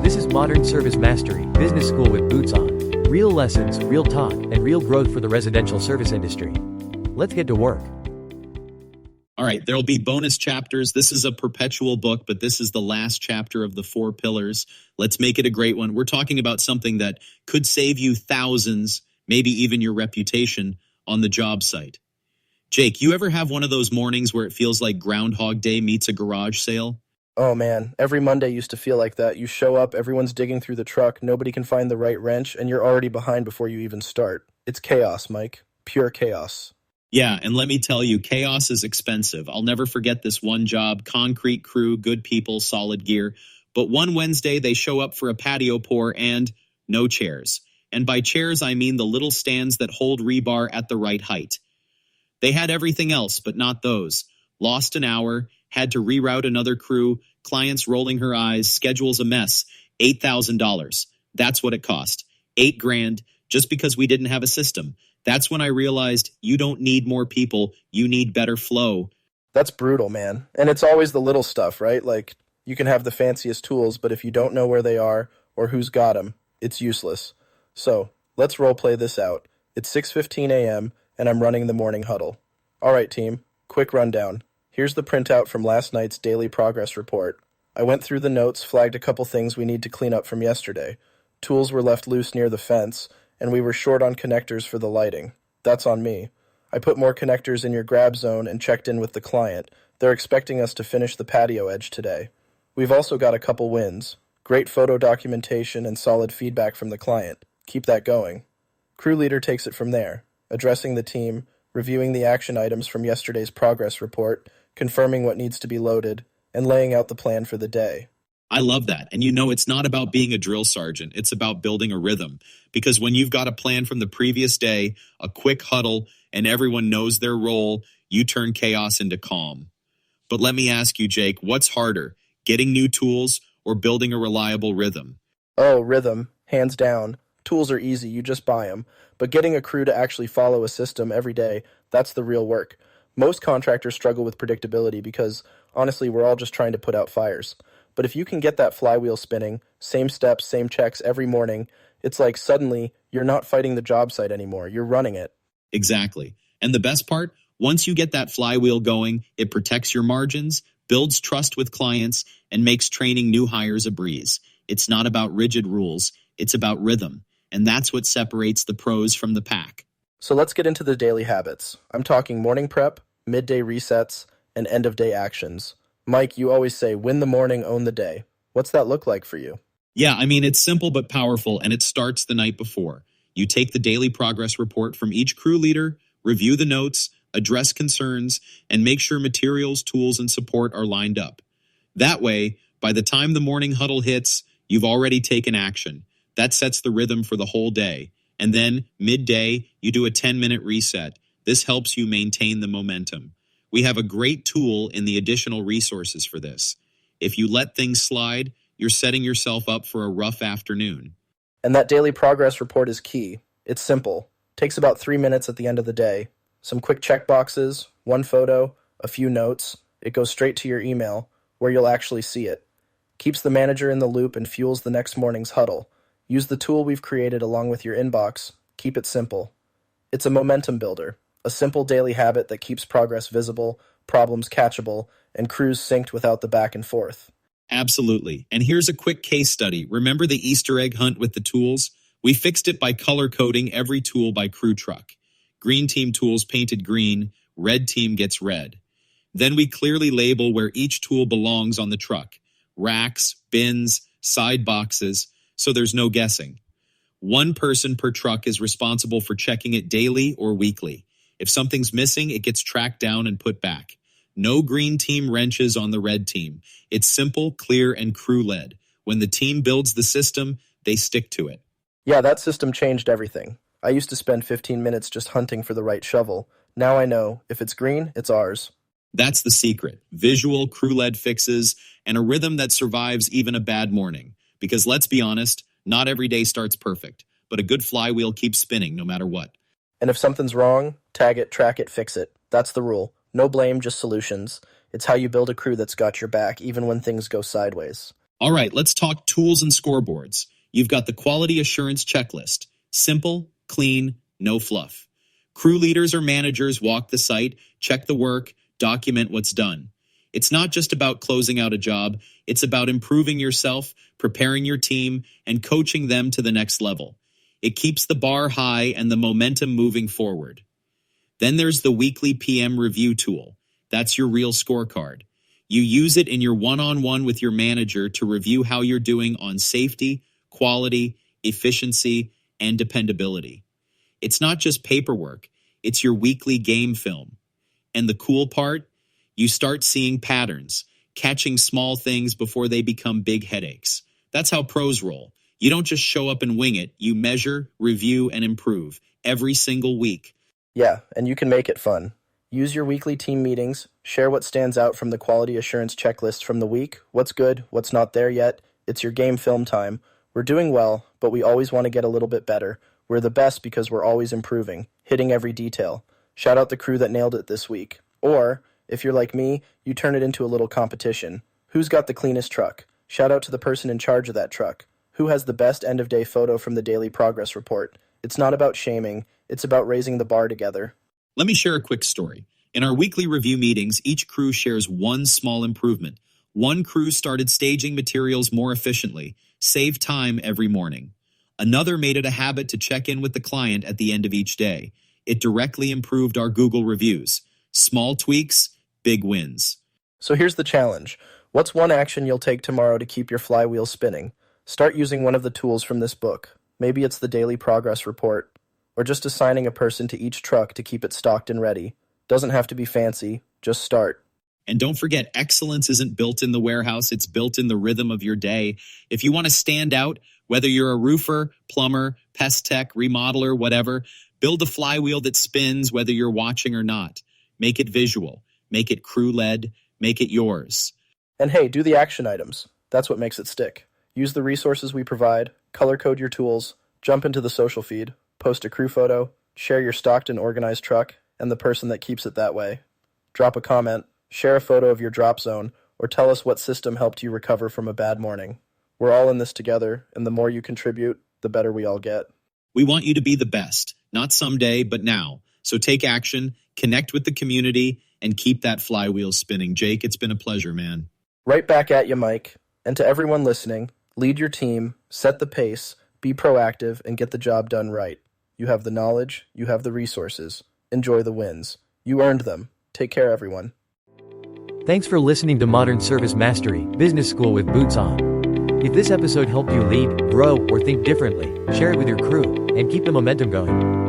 This is Modern Service Mastery, Business School with Boots on. Real lessons, real talk, and real growth for the residential service industry. Let's get to work. All right, there'll be bonus chapters. This is a perpetual book, but this is the last chapter of the 4 pillars. Let's make it a great one. We're talking about something that could save you thousands, maybe even your reputation on the job site. Jake, you ever have one of those mornings where it feels like Groundhog Day meets a garage sale? Oh man, every Monday used to feel like that. You show up, everyone's digging through the truck, nobody can find the right wrench, and you're already behind before you even start. It's chaos, Mike. Pure chaos. Yeah, and let me tell you, chaos is expensive. I'll never forget this one job, concrete crew, good people, solid gear. But one Wednesday, they show up for a patio pour and no chairs. And by chairs, I mean the little stands that hold rebar at the right height. They had everything else, but not those. Lost an hour, had to reroute another crew, clients rolling her eyes, schedule's a mess, $8,000. That's what it cost. $8,000 just because we didn't have a system. That's when I realized you don't need more people, you need better flow. That's brutal, man. And it's always the little stuff, right? Like, you can have the fanciest tools, but if you don't know where they are or who's got them, it's useless. So, let's roleplay this out. It's 6:15 a.m., and I'm running the morning huddle. All right, team, quick rundown. Here's the printout from last night's daily progress report. I went through the notes, flagged a couple things we need to clean up from yesterday. Tools were left loose near the fence, and we were short on connectors for the lighting. That's on me. I put more connectors in your grab zone and checked in with the client. They're expecting us to finish the patio edge today. We've also got a couple wins. Great photo documentation and solid feedback from the client. Keep that going. Crew leader takes it from there, addressing the team, reviewing the action items from yesterday's progress report, confirming what needs to be loaded, and laying out the plan for the day. I love that. And you know, it's not about being a drill sergeant. It's about building a rhythm. Because when you've got a plan from the previous day, a quick huddle, and everyone knows their role, you turn chaos into calm. But let me ask you, Jake, what's harder, getting new tools or building a reliable rhythm? Oh, rhythm. Hands down. Tools are easy, you just buy them. But getting a crew to actually follow a system every day, that's the real work. Most contractors struggle with predictability because, honestly, we're all just trying to put out fires. But if you can get that flywheel spinning, same steps, same checks every morning, it's like suddenly you're not fighting the job site anymore, you're running it. Exactly. And the best part, once you get that flywheel going, it protects your margins, builds trust with clients, and makes training new hires a breeze. It's not about rigid rules, it's about rhythm. And that's what separates the pros from the pack. So let's get into the daily habits. I'm talking morning prep, midday resets, and end-of-day actions. Mike, you always say, win the morning, own the day. What's that look like for you? Yeah, I mean, it's simple but powerful, and it starts the night before. You take the daily progress report from each crew leader, review the notes, address concerns, and make sure materials, tools, and support are lined up. That way, by the time the morning huddle hits, you've already taken action. That sets the rhythm for the whole day. And then, midday, you do a 10-minute reset. This helps you maintain the momentum. We have a great tool in the additional resources for this. If you let things slide, you're setting yourself up for a rough afternoon. And that daily progress report is key. It's simple. Takes about 3 minutes at the end of the day. Some quick check boxes, one photo, a few notes. It goes straight to your email, where you'll actually see it. Keeps the manager in the loop and fuels the next morning's huddle. Use the tool we've created along with your inbox. Keep it simple. It's a momentum builder, a simple daily habit that keeps progress visible, problems catchable, and crews synced without the back and forth. Absolutely. And here's a quick case study. Remember the Easter egg hunt with the tools? We fixed it by color coding every tool by crew truck. Green team tools painted green, red team gets red. Then we clearly label where each tool belongs on the truck. Racks, bins, side boxes, so there's no guessing. One person per truck is responsible for checking it daily or weekly. If something's missing, it gets tracked down and put back. No green team wrenches on the red team. It's simple, clear, and crew-led. When the team builds the system, they stick to it. Yeah, that system changed everything. I used to spend 15 minutes just hunting for the right shovel. Now I know, if it's green, it's ours. That's the secret. Visual, crew-led fixes, and a rhythm that survives even a bad morning. Because let's be honest, not every day starts perfect, but a good flywheel keeps spinning no matter what. And if something's wrong, tag it, track it, fix it. That's the rule. No blame, just solutions. It's how you build a crew that's got your back, even when things go sideways. All right, let's talk tools and scoreboards. You've got the quality assurance checklist. Simple, clean, no fluff. Crew leaders or managers walk the site, check the work, document what's done. It's not just about closing out a job, it's about improving yourself, preparing your team, and coaching them to the next level. It keeps the bar high and the momentum moving forward. Then there's the weekly PM review tool. That's your real scorecard. You use it in your one-on-one with your manager to review how you're doing on safety, quality, efficiency, and dependability. It's not just paperwork, it's your weekly game film. And the cool part? You start seeing patterns, catching small things before they become big headaches. That's how pros roll. You don't just show up and wing it, you measure, review, and improve every single week. Yeah, and you can make it fun. Use your weekly team meetings, share what stands out from the quality assurance checklist from the week, what's good, what's not there yet. It's your game film time. We're doing well, but we always want to get a little bit better. We're the best because we're always improving, hitting every detail. Shout out the crew that nailed it this week. Or, if you're like me, you turn it into a little competition. Who's got the cleanest truck? Shout out to the person in charge of that truck. Who has the best end-of-day photo from the daily progress report? It's not about shaming, it's about raising the bar together. Let me share a quick story. In our weekly review meetings, each crew shares one small improvement. One crew started staging materials more efficiently, saved time every morning. Another made it a habit to check in with the client at the end of each day. It directly improved our Google reviews. Small tweaks, big wins. So here's the challenge. What's one action you'll take tomorrow to keep your flywheel spinning? Start using one of the tools from this book. Maybe it's the daily progress report, or just assigning a person to each truck to keep it stocked and ready. Doesn't have to be fancy, just start. And don't forget, excellence isn't built in the warehouse, it's built in the rhythm of your day. If you want to stand out, whether you're a roofer, plumber, pest tech, remodeler, whatever, build a flywheel that spins whether you're watching or not. Make it visual, make it crew-led, make it yours. And hey, do the action items. That's what makes it stick. Use the resources we provide, color code your tools, jump into the social feed, post a crew photo, share your stocked and organized truck, and the person that keeps it that way. Drop a comment, share a photo of your drop zone, or tell us what system helped you recover from a bad morning. We're all in this together, and the more you contribute, the better we all get. We want you to be the best, not someday, but now. So take action, connect with the community, and keep that flywheel spinning. Jake, it's been a pleasure, man. Right back at you, Mike. And to everyone listening, lead your team, set the pace, be proactive, and get the job done right. You have the knowledge, you have the resources. Enjoy the wins. You earned them. Take care, everyone. Thanks for listening to Modern Service Mastery Business School with Boots On. If this episode helped you lead, grow, or think differently, share it with your crew and keep the momentum going.